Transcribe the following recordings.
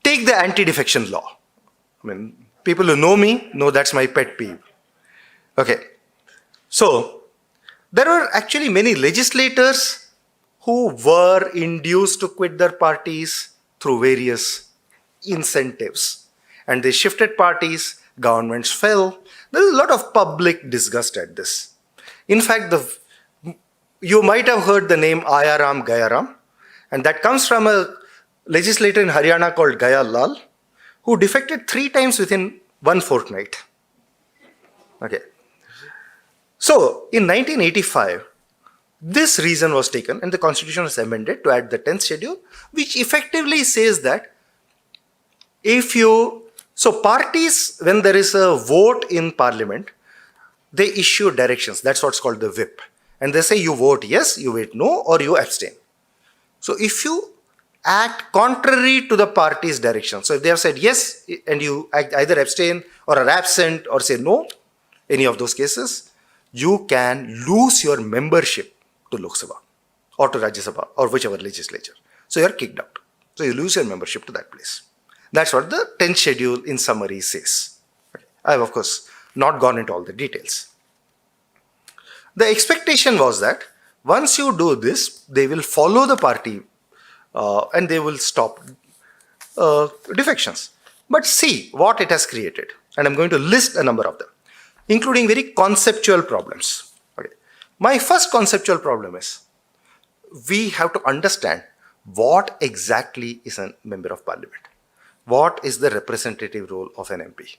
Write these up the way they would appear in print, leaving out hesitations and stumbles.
Take the anti-defection law. I mean, people who know me know that's my pet peeve. Okay. So, there were actually many legislators who were induced to quit their parties through various incentives. And they shifted parties, governments fell. There is a lot of public disgust at this. In fact, you might have heard the name Ayaram Gayaram, and that comes from a legislator in Haryana called Gaya Lal, who defected 3 times within 1 fortnight. Okay. So, in 1985, this reason was taken and the constitution was amended to add the 10th schedule, which effectively says that so parties, when there is a vote in parliament, they issue directions. That's what's called the whip. And they say you vote yes, you vote no, or you abstain. So if you act contrary to the party's direction, so if they have said yes and you either abstain or are absent or say no, any of those cases, you can lose your membership to Lok Sabha or to Rajya Sabha or whichever legislature. So you're kicked out. So you lose your membership to that place. That's what the 10th schedule in summary says. Okay. I have, of course, not gone into all the details. The expectation was that once you do this, they will follow the party and they will stop defections. But see what it has created. And I'm going to list a number of them, including very conceptual problems. Okay. My first conceptual problem is we have to understand what exactly is a member of parliament. What is the representative role of an MP?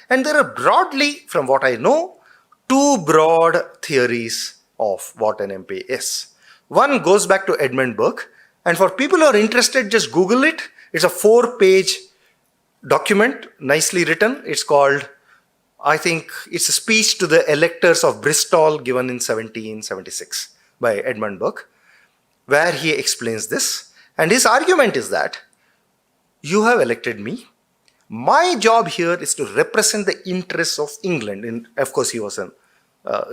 And there are broadly, from what I know, 2 broad theories of what an MP is. One goes back to Edmund Burke, and for people who are interested, just Google it. It's a 4-page document, nicely written. It's called, I think, it's a speech to the electors of Bristol given in 1776 by Edmund Burke, where he explains this. And his argument is that you have elected me. My job here is to represent the interests of England. And of course, he was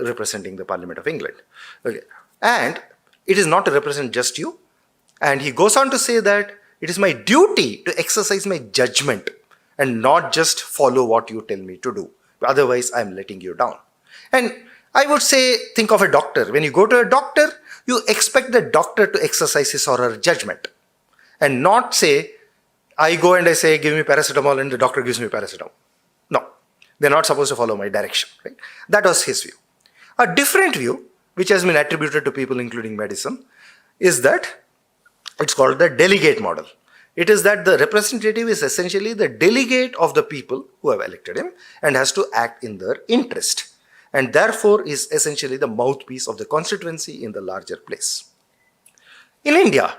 representing the Parliament of England. Okay. And it is not to represent just you. And he goes on to say that it is my duty to exercise my judgment and not just follow what you tell me to do. Otherwise, I'm letting you down. And I would say, think of a doctor. When you go to a doctor, you expect the doctor to exercise his or her judgment and not say, I go and I say, give me paracetamol, and the doctor gives me paracetamol. No, they're not supposed to follow my direction. Right? That was his view. A different view, which has been attributed to people including medicine, is that it's called the Delegate Model. It is that the representative is essentially the delegate of the people who have elected him and has to act in their interest, and therefore is essentially the mouthpiece of the constituency in the larger place. In India,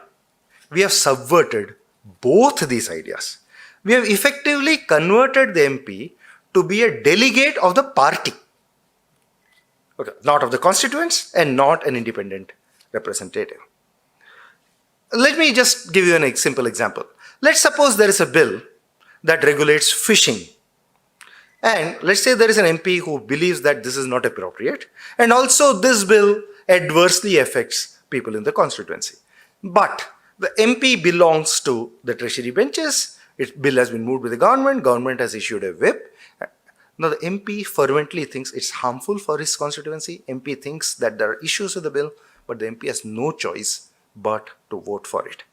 we have subverted both these ideas. We have effectively converted the MP to be a delegate of the party, okay, not of the constituents and not an independent representative. Let me just give you a simple example. Let's suppose there is a bill that regulates fishing. And let's say there is an MP who believes that this is not appropriate. And also this bill adversely affects people in the constituency. But the MP belongs to the treasury benches. Its bill has been moved with the government. Government has issued a whip. Now the MP fervently thinks it's harmful for his constituency. MP thinks that there are issues with the bill, but the MP has no choice but to vote for it.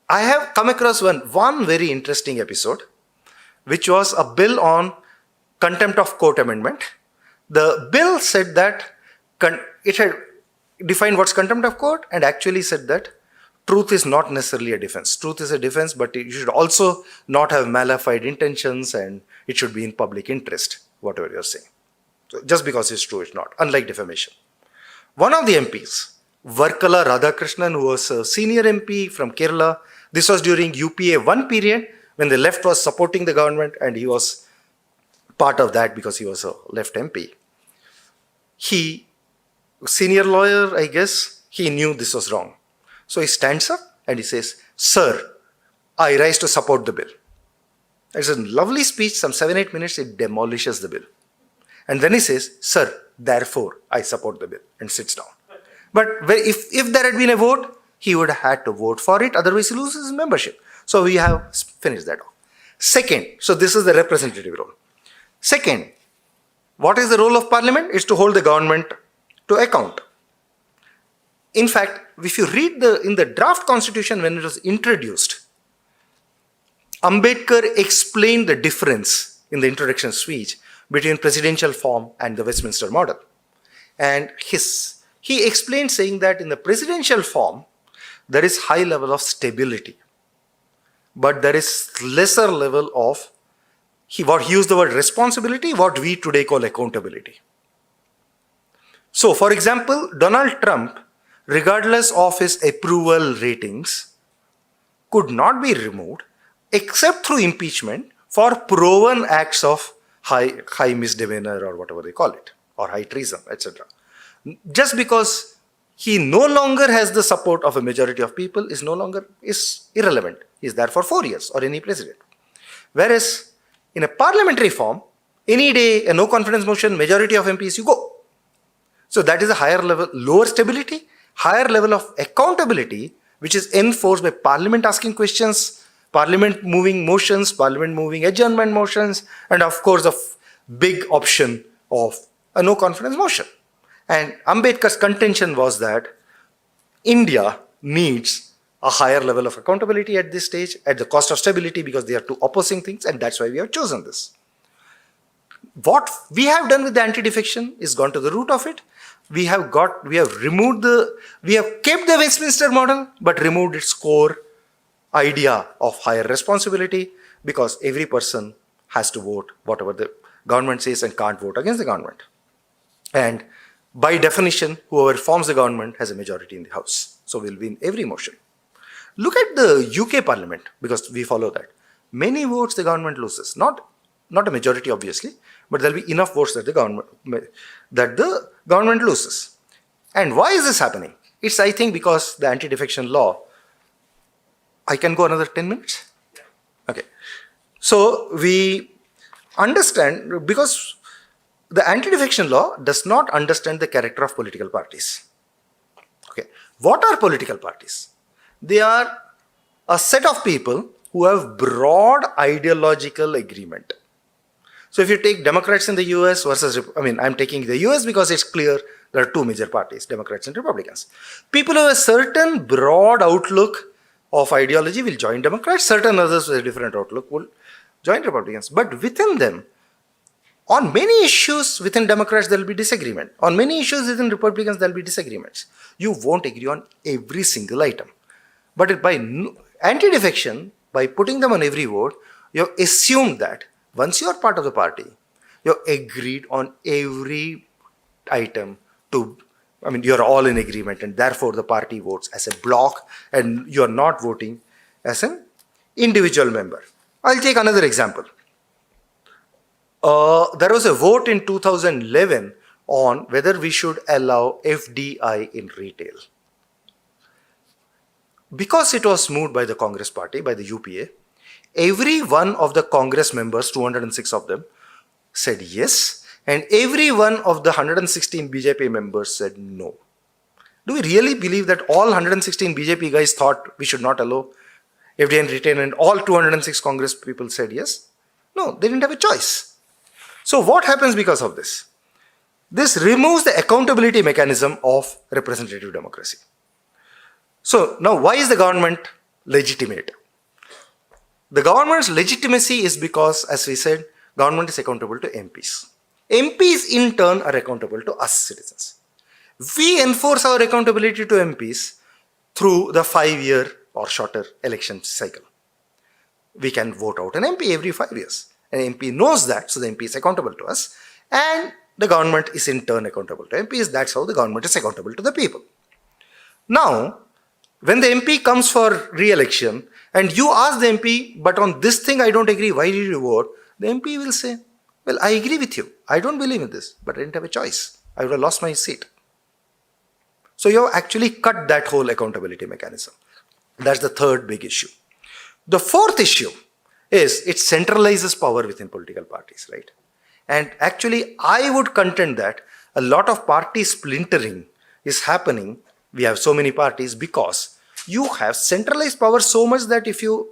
I have come across one very interesting episode, which was a bill on contempt of court amendment. The bill said that it had defined what's contempt of court and actually said that truth is not necessarily a defense. Truth is a defense, but you should also not have malafide intentions and it should be in public interest, whatever you're saying. So just because it's true, it's not, unlike defamation. One of the MPs, Varkala Radhakrishnan, who was a senior MP from Kerala, this was during UPA 1 period when the left was supporting the government and he was part of that because he was a left MP. He, senior lawyer, I guess, he knew this was wrong. So he stands up and he says, "Sir, I rise to support the bill." It's a lovely speech, some 7-8 minutes, it demolishes the bill. And then he says, "Sir, therefore I support the bill," and sits down. But if there had been a vote, he would have had to vote for it, otherwise he loses his membership. So we have finished that off. Second, so this is the representative role. Second, what is the role of parliament? Is to hold the government to account. In fact, if you read in the draft constitution when it was introduced, Ambedkar explained the difference in the introduction speech between presidential form and the Westminster model. And he explained saying that in the presidential form, there is high level of stability, but there is lesser level of, he used the word responsibility, what we today call accountability. So for example, Donald Trump, regardless of his approval ratings, could not be removed except through impeachment for proven acts of high misdemeanor or whatever they call it, or high treason, etc. Just because he no longer has the support of a majority of people is irrelevant. He is there for 4 years, or any president. Whereas in a parliamentary form, any day, a no confidence motion, majority of MPs, you go. So that is a higher level, lower stability, higher level of accountability, which is enforced by parliament asking questions, parliament moving motions, parliament moving adjournment motions, and of course a big option of a no confidence motion. And Ambedkar's contention was that India needs a higher level of accountability at this stage, at the cost of stability, because they are two opposing things, and that's why we have chosen this. What we have done with the anti-defection is gone to the root of it. We have kept the Westminster model, but removed its core idea of higher responsibility, because every person has to vote whatever the government says and can't vote against the government. And by definition, whoever forms the government has a majority in the House. So we'll win every motion. Look at the UK Parliament, because we follow that. Many votes the government loses. Not a majority, obviously, but there'll be enough votes that the government loses. And why is this happening? It's, I think, because the anti-defection law. I can go another 10 minutes? Okay. So we understand, because the anti-defection law does not understand the character of political parties. Okay. What are political parties? They are a set of people who have broad ideological agreement. So if you take Democrats in the US versus, I'm taking the US because it's clear there are two major parties, Democrats and Republicans. People who have a certain broad outlook of ideology will join Democrats, certain others with a different outlook will join Republicans. But within them, on many issues within Democrats, there will be disagreement. On many issues within Republicans, there will be disagreements. You won't agree on every single item. But by anti-defection, by putting them on every vote, you have assumed that once you are part of the party, you have agreed on every item you're all in agreement, and therefore the party votes as a block and you're not voting as an individual member. I'll take another example. There was a vote in 2011 on whether we should allow FDI in retail. Because it was moved by the Congress party, by the UPA, every one of the Congress members, 206 of them, said yes, and every one of the 116 BJP members said no. Do we really believe that all 116 BJP guys thought we should not allow FDI in retail and all 206 Congress people said yes? No, they didn't have a choice. So what happens because of this? This removes the accountability mechanism of representative democracy. So now why is the government legitimate? The government's legitimacy is because, as we said, government is accountable to MPs. MPs in turn are accountable to us citizens. We enforce our accountability to MPs through the 5-year or shorter election cycle. We can vote out an MP every 5 years. An MP knows that, so the MP is accountable to us, and the government is in turn accountable to MPs. That's how the government is accountable to the people. Now, when the MP comes for re-election and you ask the MP, but on this thing I don't agree, why did you vote? The MP will say, well, I agree with you. I don't believe in this, but I didn't have a choice. I would have lost my seat. So you have actually cut that whole accountability mechanism. That's the third big issue. The fourth issue is it centralizes power within political parties, right? And actually, I would contend that a lot of party splintering is happening. We have so many parties because you have centralized power so much that if you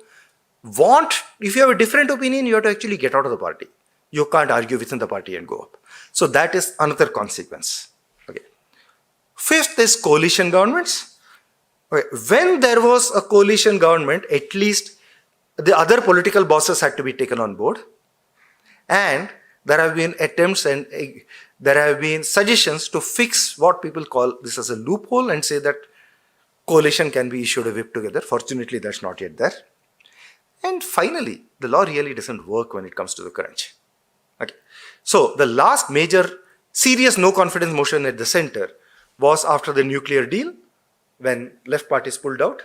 have a different opinion, you have to actually get out of the party. You can't argue within the party and go up. So that is another consequence. Okay. Fifth is coalition governments. Okay. When there was a coalition government, at least the other political bosses had to be taken on board. And there have been attempts and there have been suggestions to fix what people call this as a loophole and say that coalition can be issued a whip together. Fortunately, that's not yet there. And finally, the law really doesn't work when it comes to the crunch. Okay. So the last major serious no confidence motion at the center was after the nuclear deal, when left parties pulled out.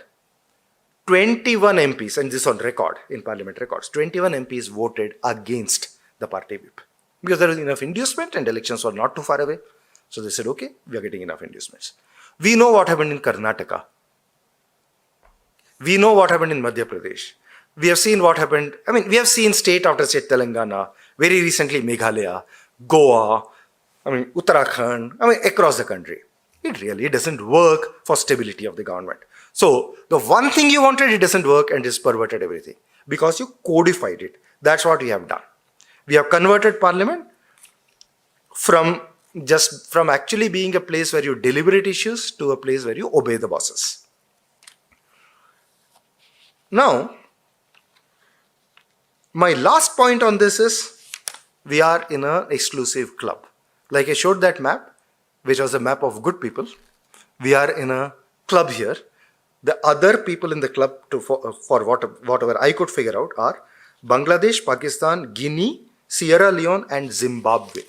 21 MPs, and this on record, in parliament records, 21 MPs voted against the party whip. Because there was enough inducement and elections were not too far away. So they said, okay, we are getting enough inducements. We know what happened in Karnataka. We know what happened in Madhya Pradesh. We have seen what happened, we have seen state after state, Telangana, very recently Meghalaya, Goa, Uttarakhand, across the country. It really doesn't work for stability of the government. So the one thing you wanted, it doesn't work and it's perverted everything because you codified it. That's what we have done. We have converted parliament from actually being a place where you deliberate issues to a place where you obey the bosses. Now, my last point on this is we are in an exclusive club. Like I showed that map, which was a map of good people. We are in a club here. The other people in the club, for whatever I could figure out, are Bangladesh, Pakistan, Guinea, Sierra Leone, and Zimbabwe.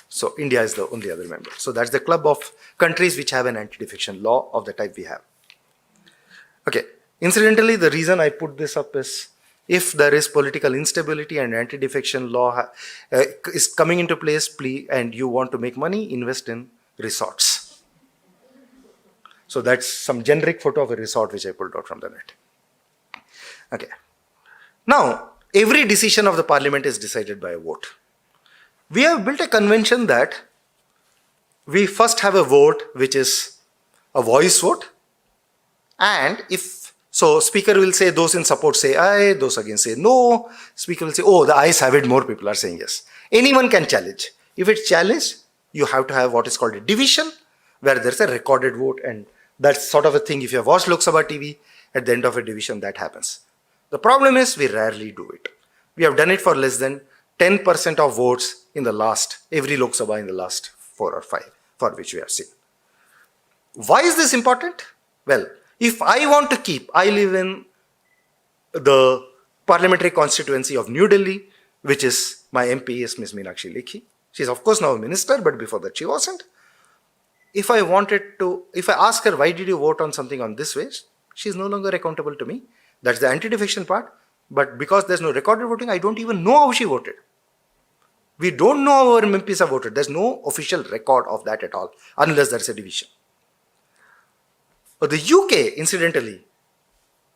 So India is the only other member. So that's the club of countries which have an anti-defection law of the type we have. Okay. Incidentally, the reason I put this up is if there is political instability and anti-defection law is coming into place, and you want to make money, invest in resorts. So that's some generic photo of a resort which I pulled out from the net. Okay. Now, every decision of the parliament is decided by a vote. We have built a convention that we first have a vote which is a voice vote, and so speaker will say those in support say aye, those against say no. Speaker will say, oh, the ayes have it, more people are saying yes. Anyone can challenge. If it's challenged, you have to have what is called a division, where there's a recorded vote, and that's sort of a thing. If you have watched Lok Sabha TV, at the end of a division that happens. The problem is we rarely do it. We have done it for less than 10% of votes in every Lok Sabha in the last 4 or 5, for which we have seen. Why is this important? Well, if I want to I live in the parliamentary constituency of New Delhi, which is my MP is Ms. Meenakshi Lekhi. She's of course now a minister, but before that she wasn't. If I ask her, why did you vote on something on this way? She's no longer accountable to me. That's the anti-defection part. But because there's no recorded voting, I don't even know how she voted. We don't know how our MPs have voted. There's no official record of that at all, unless there's a division. The UK, incidentally,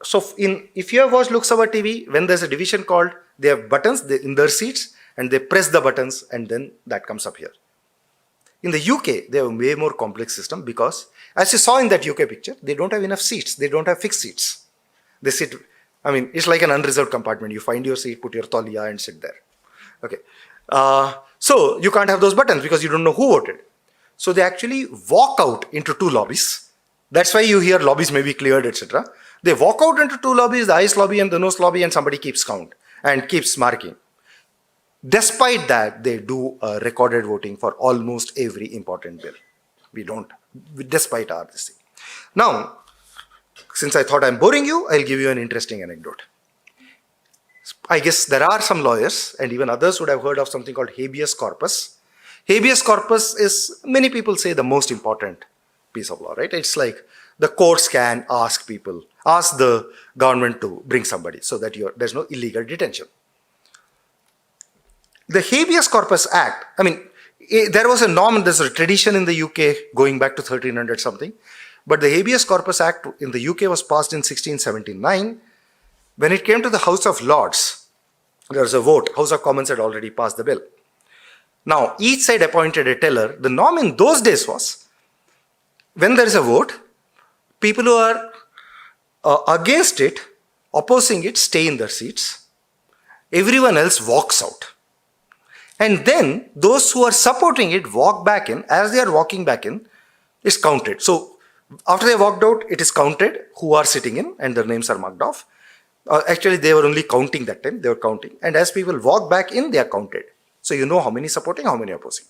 so if you have watched Lok Sabha TV, when there's a division called, they have buttons in their seats and they press the buttons and then that comes up here. In the UK, they have a way more complex system because, as you saw in that UK picture, they don't have enough seats. They don't have fixed seats. They sit, it's like an unreserved compartment. You find your seat, put your tauliya and sit there. Okay. So you can't have those buttons because you don't know who voted. So they actually walk out into 2 lobbies. That's why you hear lobbies may be cleared, etc. They walk out into 2 lobbies, the ayes lobby and the noes lobby, and somebody keeps count and keeps marking. Despite that, they do recorded voting for almost every important bill. We don't, despite our this thing. Now, since I thought I'm boring you, I'll give you an interesting anecdote. I guess there are some lawyers and even others would have heard of something called habeas corpus. Habeas corpus is, many people say, the most important piece of law, right? It's like the courts can ask the government to bring somebody so that there's no illegal detention. The Habeas Corpus Act, there was a norm, there's a tradition in the UK going back to 1300 something, but the Habeas Corpus Act in the UK was passed in 1679. When it came to the House of Lords, there was a vote. House of Commons had already passed the bill. Now, each side appointed a teller. The norm in those days was, when there is a vote, people who are Against it, opposing it, stay in their seats. Everyone else walks out. And then those who are supporting it walk back in. As they are walking back in, it's counted. So after they walked out, it is counted who are sitting in and their names are marked off. Actually, they were only counting that time. They were counting. And as people walk back in, they are counted. So you know how many supporting, how many opposing.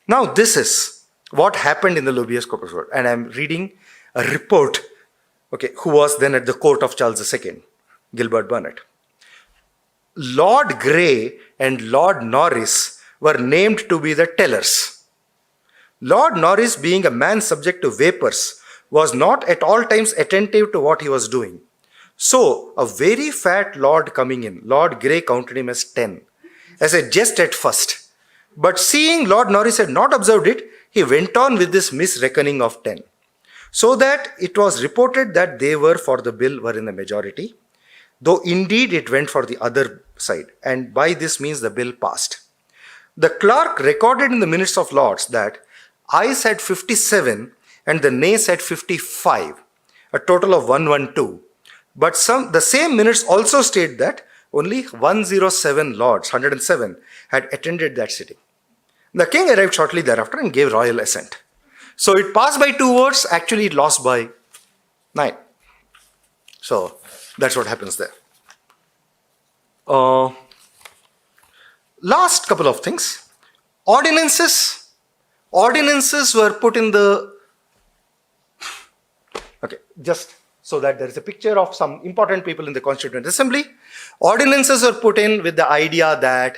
Now this is what happened in the Habeas Corpus Court. And I'm reading a report, who was then at the court of Charles II, Gilbert Burnet. Lord Grey and Lord Norris were named to be the tellers. Lord Norris, being a man subject to vapors, was not at all times attentive to what he was doing. So, a very fat lord coming in, Lord Grey counted him as 10, as a jest at first. But seeing Lord Norris had not observed it, he went on with this misreckoning of 10. So that it was reported that they were for the bill were in the majority, though indeed it went for the other side, and by this means the bill passed. The clerk recorded in the minutes of Lords that I said 57 and the nay said 55, a total of 112. But the same minutes also state that only 107 Lords, 107, had attended that sitting. The king arrived shortly thereafter and gave royal assent. So it passed by 2 votes, actually it lost by 9. So that's what happens there. Last couple of things. Ordinances. Ordinances were put in the... just so that there is a picture of some important people in the Constituent Assembly. Ordinances were put in with the idea that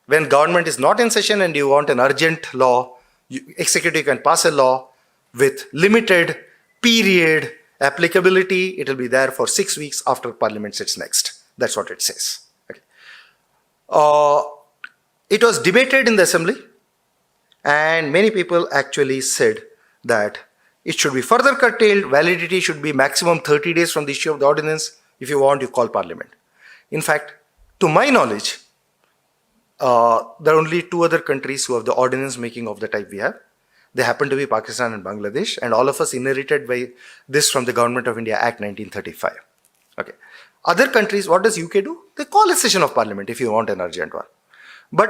when government is not in session and you want an urgent law, executive can pass a law with limited period applicability. It will be there for 6 weeks after Parliament sits next. That's what it says. It was debated in the Assembly, and many people actually said that it should be further curtailed. Validity should be maximum 30 days from the issue of the ordinance. If you want, you call Parliament. In fact, to my knowledge, there are only 2 other countries who have the ordinance making of the type we have. They happen to be Pakistan and Bangladesh, and all of us inherited by this from the Government of India Act 1935. Other countries, what does UK do? They call a session of Parliament if you want an urgent one. But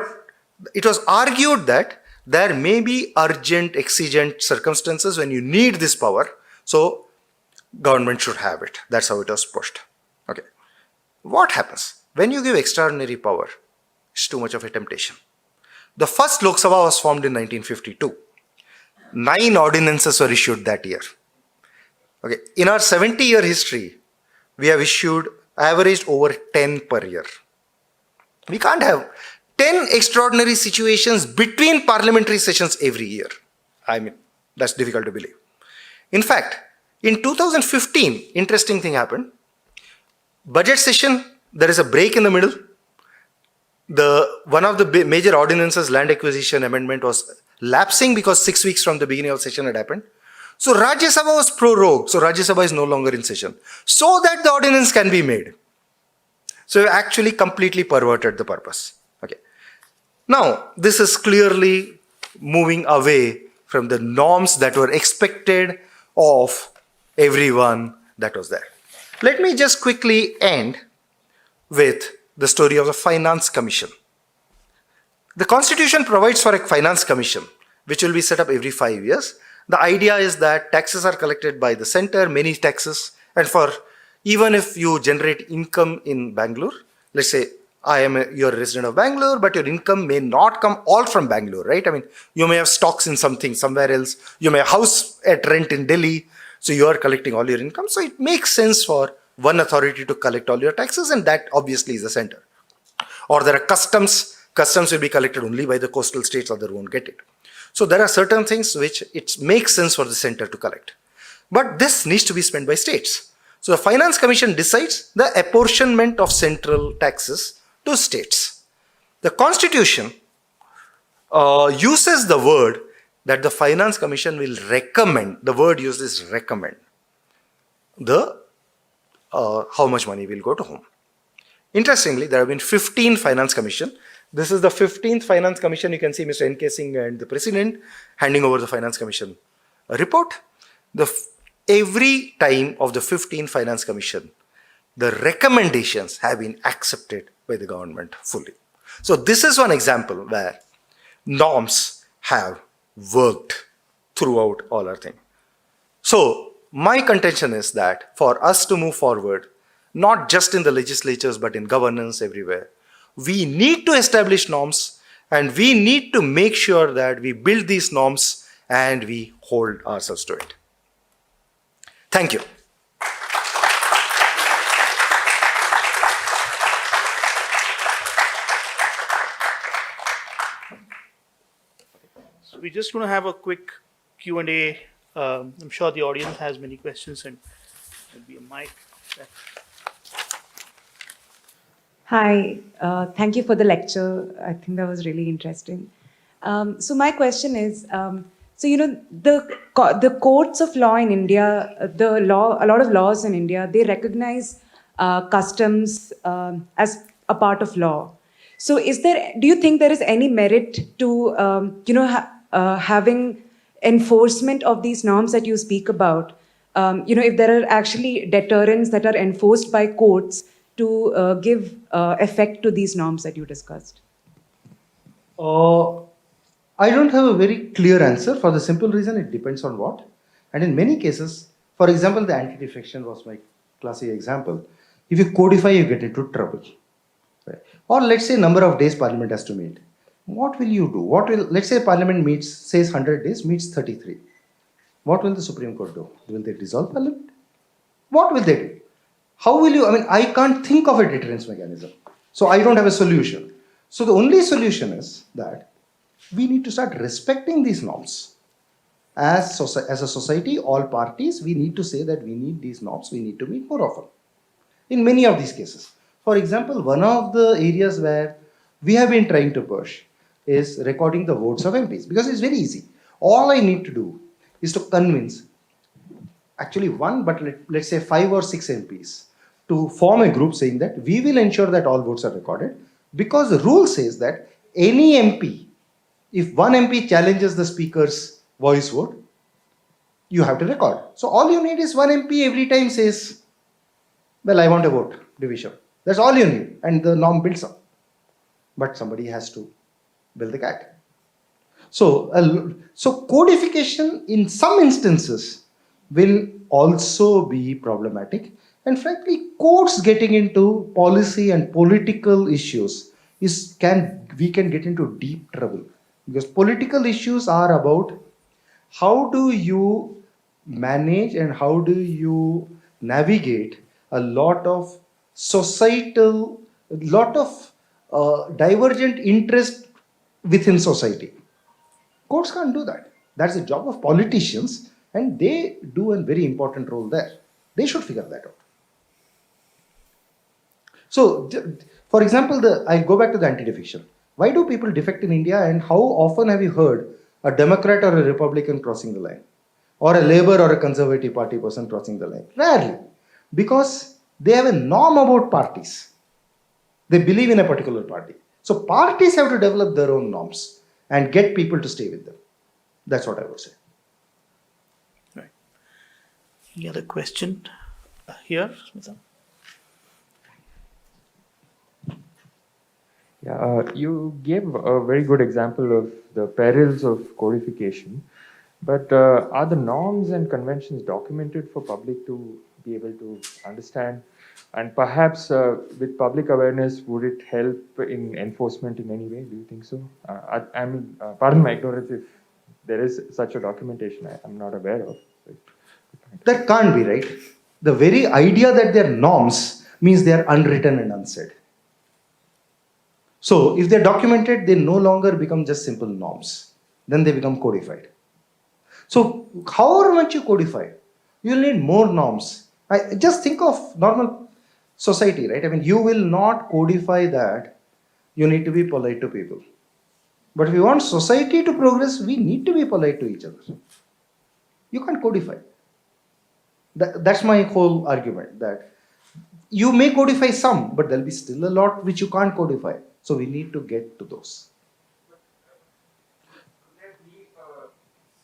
it was argued that there may be urgent, exigent circumstances when you need this power, so government should have it. That's how it was pushed. What happens? When you give extraordinary power, it's too much of a temptation. The first Lok Sabha was formed in 1952. 9 ordinances were issued that year. In our 70-year history, we have issued averaged over 10 per year. We can't have 10 extraordinary situations between parliamentary sessions every year. I mean, that's difficult to believe. In fact, in 2015, interesting thing happened. Budget session, there is a break in the middle. One of the major ordinances, land acquisition amendment, was lapsing because 6 weeks from the beginning of session had happened. So Rajya Sabha was prorogued. So Rajya Sabha is no longer in session, so that the ordinance can be made. So actually completely perverted the purpose. Now, this is clearly moving away from the norms that were expected of everyone that was there. Let me just quickly end with the story of the Finance Commission. The Constitution provides for a Finance Commission, which will be set up every 5 years. The idea is that taxes are collected by the center, many taxes, and even if you generate income in Bangalore, let's say you're a resident of Bangalore, but your income may not come all from Bangalore, right? I mean, you may have stocks in something somewhere else. You may have a house at rent in Delhi, so you are collecting all your income. So it makes sense for one authority to collect all your taxes, and that obviously is the center. Or there are customs. Customs will be collected only by the coastal states, other won't get it. So there are certain things which it makes sense for the center to collect. But this needs to be spent by states. So the Finance Commission decides the apportionment of central taxes to states. The Constitution uses the word that the Finance Commission will recommend. The word used is recommend how much money will go to whom. Interestingly, there have been 15 Finance Commission. This is the 15th Finance Commission. You can see Mr. N.K. Singh and the President handing over the Finance Commission report. every time of the 15th Finance Commission, the recommendations have been accepted by the government fully. So this is one example where norms have worked throughout all our thing. So my contention is that for us to move forward, not just in the legislatures, but in governance everywhere, we need to establish norms and we need to make sure that we build these norms and we hold ourselves to it. Thank you. So we're just going to have a quick Q&A. I'm sure the audience has many questions and there'll be a mic. Hi, thank you for the lecture. I think that was really interesting. So my question is, the courts of law in India, a lot of laws in India, they recognize customs as a part of law. So do you think there is any merit to, having enforcement of these norms that you speak about? If there are actually deterrents that are enforced by courts to give effect to these norms that you discussed? I don't have a very clear answer for the simple reason it depends on what. And in many cases, for example, the anti-defection was my classic example. If you codify, you get into trouble. Right? Or let's say number of days parliament has to meet. What will you do? Let's say parliament says 100 days, meets 33. What will the Supreme Court do? Will they dissolve parliament? What will they do? How will you, I can't think of a deterrence mechanism. So I don't have a solution. So the only solution is that we need to start respecting these norms. As a society, all parties, we need to say that we need these norms, we need to meet more often. In many of these cases. For example, one of the areas where we have been trying to push is recording the votes of MPs, because it's very easy. All I need to do is to convince actually one, but let's say 5 or 6 MPs to form a group saying that we will ensure that all votes are recorded, because the rule says that any MP, if one MP challenges the speaker's voice vote, you have to record. So all you need is one MP every time says, well, I want a vote division. That's all you need, and the norm builds up. But somebody has to build the cat. So codification in some instances will also be problematic. And frankly, courts getting into policy and political issues we can get into deep trouble. Because political issues are about how do you manage and how do you navigate a lot of societal, divergent interest within society. Courts can't do that. That's the job of politicians, and they do a very important role there. They should figure that out. So, for example, I go back to the anti-defection. Why do people defect in India, and how often have you heard a Democrat or a Republican crossing the line? Or a Labour or a Conservative Party person crossing the line? Rarely. Because they have a norm about parties. They believe in a particular party. So parties have to develop their own norms and get people to stay with them. That's what I would say. Right. Any other question here, Smita? Yeah, you gave a very good example of the perils of codification, but are the norms and conventions documented for public to be able to understand? And perhaps with public awareness, would it help in enforcement in any way? Do you think so? I mean, pardon my ignorance if there is such a documentation I'm not aware of. That can't be, right? The very idea that they're norms means they are unwritten and unsaid. So if they're documented, they no longer become just simple norms. Then they become codified. So however much you codify, you'll need more norms. Just think of normal society, right? I mean, you will not codify that you need to be polite to people. But if you want society to progress, we need to be polite to each other. You can't codify. That's my whole argument, that you may codify some, but there'll be still a lot which you can't codify. So we need to get to those. Could there be a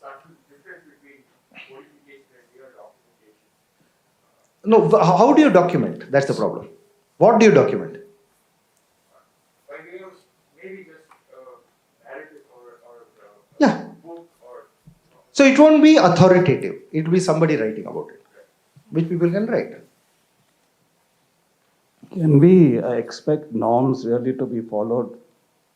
subtle difference between codification and mere documentation? No, how do you document? That's the problem. What do you document? Maybe just narrative or Yeah. book or. So it won't be authoritative. It will be somebody writing about it, which people can write. Can we expect norms really to be followed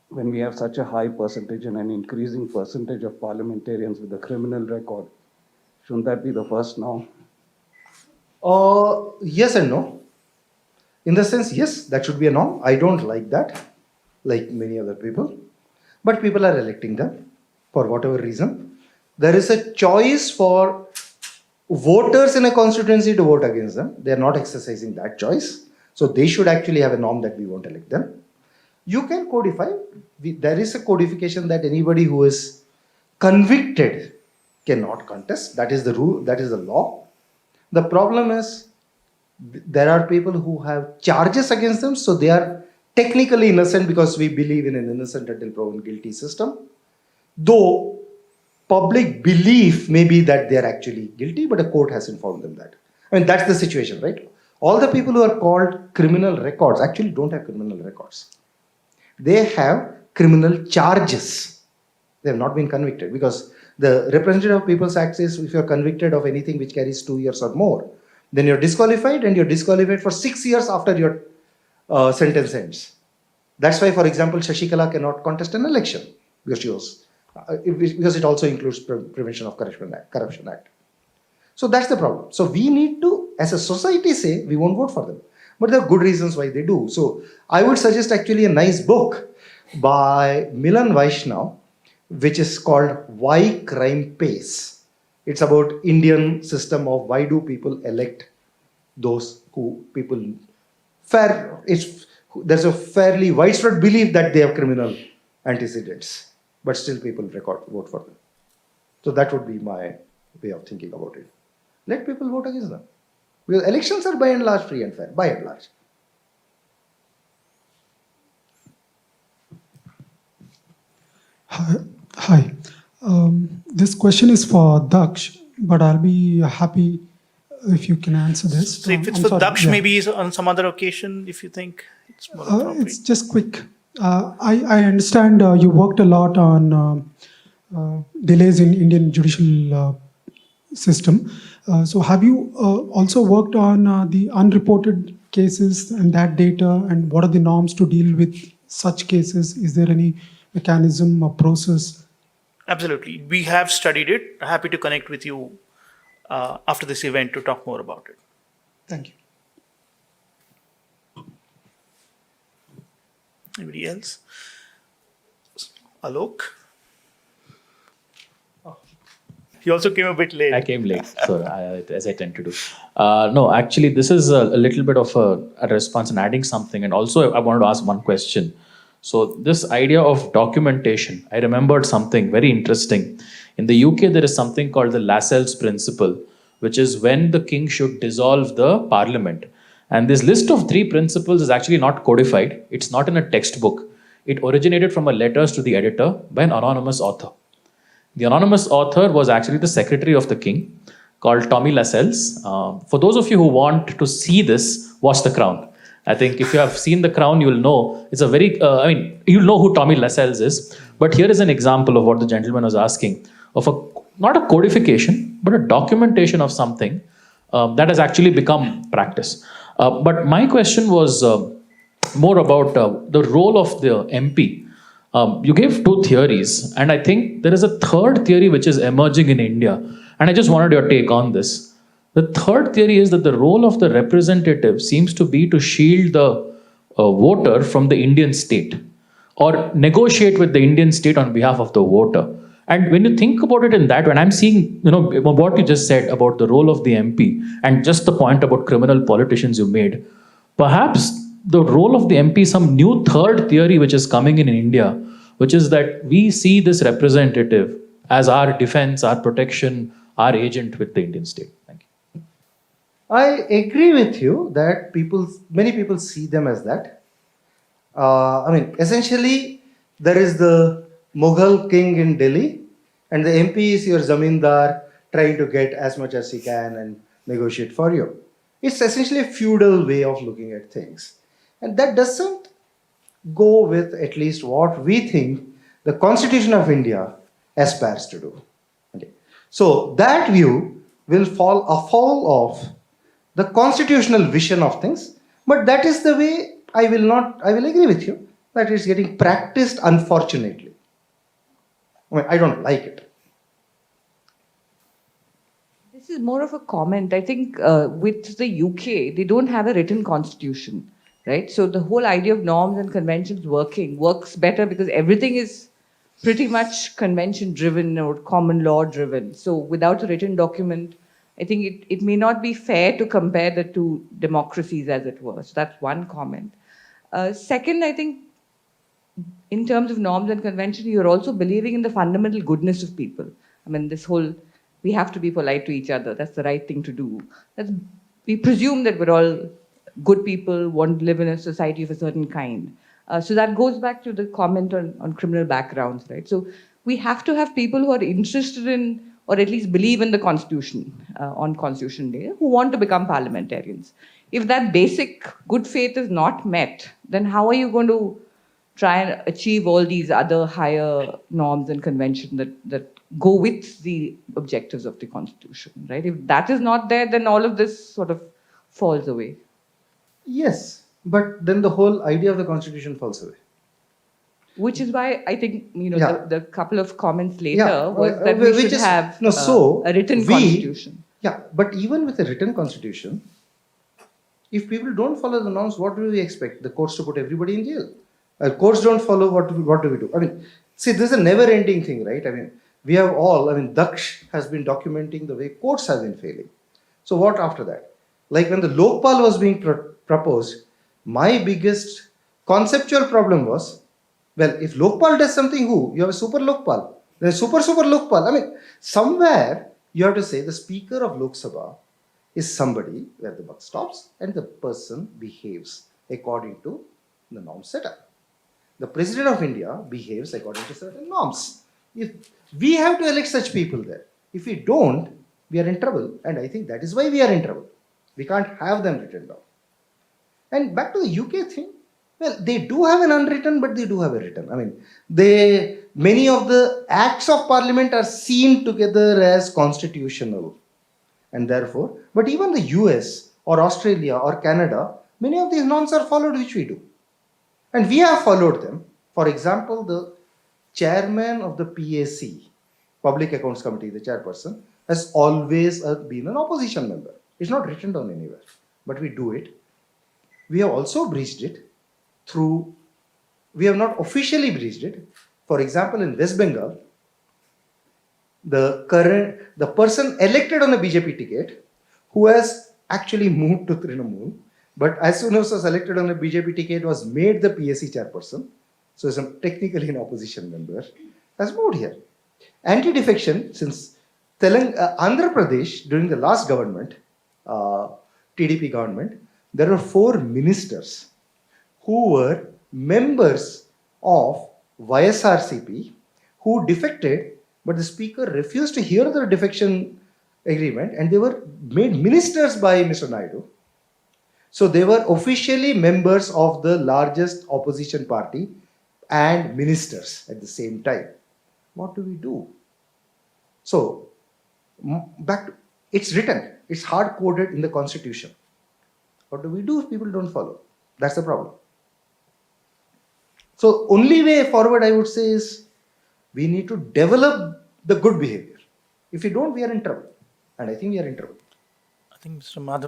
when we have such a high percentage and an increasing percentage of parliamentarians with a criminal record? Shouldn't that be the first norm? Yes and no. In the sense, yes, that should be a norm. I don't like that, like many other people. But people are electing them for whatever reason. There is a choice for voters in a constituency to vote against them. They are not exercising that choice. So they should actually have a norm that we won't elect them. You can codify. There is a codification that anybody who is convicted cannot contest. That is the rule. That is the law. The problem is there are people who have charges against them, so they are technically innocent because we believe in an innocent until proven guilty system. Though public belief may be that they are actually guilty, but a court has informed them that. I mean, that's the situation, right? All the people who are called criminal records actually don't have criminal records. They have criminal charges. They have not been convicted because the Representative of People's Act says if you're convicted of anything which carries 2 years or more, then you're disqualified and you're disqualified for 6 years after your sentence ends. That's why, for example, Shashikala cannot contest an election because because it also includes Prevention of Corruption Act. So that's the problem. So we need to, as a society, say we won't vote for them. But there are good reasons why they do. So I would suggest actually a nice book by Milan Vaishnav, which is called Why Crime Pays. It's about Indian system of why do people elect those who people there's a fairly widespread belief that they have criminal antecedents, but still people vote for them. So that would be my way of thinking about it. Let people vote against them. Because elections are by and large free and fair, by and large. Hi. This question is for DAKSH, but I'll be happy if you can answer this. So if it's I'm for sorry, DAKSH, yeah. maybe on some other occasion, if you think it's more appropriate. It's just quick. I understand you worked a lot on delays in Indian judicial system. So have you also worked on the unreported cases and that data, and what are the norms to deal with such cases? Is there any mechanism or process? Absolutely. We have studied it. Happy to connect with you after this event to talk more about it. Thank you. Anybody else? Alok? He also came a bit late. I came late, so as I tend to do. No, actually, this is a little bit of a response and adding something. And also, I wanted to ask one question. So this idea of documentation, I remembered something very interesting. In the UK, there is something called the Lassels Principle, which is when the king should dissolve the parliament. And this list of 3 principles is actually not codified. It's not in a textbook. It originated from a letters to the editor by an anonymous author. The anonymous author was actually the secretary of the king, called Tommy Lassels. For those of you who want to see this, watch The Crown. I think if you have seen The Crown, you will know it's a very, you'll know who Tommy Lassels is. But here is an example of what the gentleman was asking, of not a codification, but a documentation of something that has actually become practice. But my question was more about the role of the MP. You gave 2 theories, and I think there is a third theory which is emerging in India. And I just wanted your take on this. The third theory is that the role of the representative seems to be to shield the voter from the Indian state, or negotiate with the Indian state on behalf of the voter. And when you think about it in that, when I'm seeing, what you just said about the role of the MP and just the point about criminal politicians you made, perhaps the role of the MP, some new third theory which is coming in India, which is that we see this representative as our defense, our protection, our agent with the Indian state. Thank you. I agree with you that many people see them as that. Essentially, there is the Mughal king in Delhi, and the MP is your zamindar trying to get as much as he can and negotiate for you. It's essentially a feudal way of looking at things. And that doesn't go with at least what we think the Constitution of India aspires to do. Okay. So that view will fall afoul of the constitutional vision of things, but that is the way I will agree with you that it's getting practiced, unfortunately. I mean, I don't like it. This is more of a comment. I think with the UK, they don't have a written constitution, right? So the whole idea of norms and conventions works better because everything is pretty much convention driven or common law driven. So without a written document, I think it may not be fair to compare the two democracies, as it were. So that's one comment. Second, I think in terms of norms and convention, you're also believing in the fundamental goodness of people. I mean, this whole, we have to be polite to each other. That's the right thing to do. We presume that we're all good people, want to live in a society of a certain kind. So that goes back to the comment on criminal backgrounds, right? So we have to have people who are interested in, or at least believe in the Constitution on Constitution Day, who want to become parliamentarians. If that basic good faith is not met, then how are you going to try and achieve all these other higher norms and conventions that go with the objectives of the Constitution, right? If that is not there, then all of this sort of falls away. Yes, but then the whole idea of the Constitution falls away. Which is why I think, Yeah. the couple of comments later Yeah, was that we which should is- have no, so a written we- constitution. Yeah, but even with a written constitution, if people don't follow the norms, what do we expect? The courts to put everybody in jail? Courts don't follow, what do we do? I mean, see, this is a never-ending thing, right? I mean, we have all, DAKSH has been documenting the way courts have been failing. So what after that? Like when the Lokpal was being proposed, my biggest conceptual problem was, well, if Lokpal does something, who? You have a super Lokpal. There's super Lokpal. I mean, somewhere you have to say the Speaker of Lok Sabha is somebody where the buck stops and the person behaves according to the norm set up. The President of India behaves according to certain norms. If we have to elect such people there. If we don't, we are in trouble. And I think that is why we are in trouble. We can't have them written down. And back to the UK thing, well, they do have an unwritten, but they do have a written. I mean, many of the acts of parliament are seen together as constitutional. And therefore, but even the US or Australia or Canada, many of these norms are followed, which we do. And we have followed them. For example, the chairman of the PAC, Public Accounts Committee, the chairperson, has always been an opposition member. It's not written down anywhere, but we do it. We have also breached it we have not officially breached it. For example, in West Bengal, the person elected on a BJP ticket who has actually moved to Trinamool, but as soon as was elected on a BJP ticket was made the PSC chairperson, so is technically an opposition member, has moved here. Anti-defection, since Andhra Pradesh, during the last government, TDP government, there were 4 ministers who were members of YSRCP who defected, but the speaker refused to hear the defection agreement and they were made ministers by Mr. Naidu. So they were officially members of the largest opposition party and ministers at the same time. What do we do? So, it's written, it's hard coded in the Constitution. What do we do if people don't follow? That's the problem. So, only way forward, I would say, is we need to develop the good behavior. If we don't, we are in trouble. And I think we are in trouble. I think Mr. Madhavan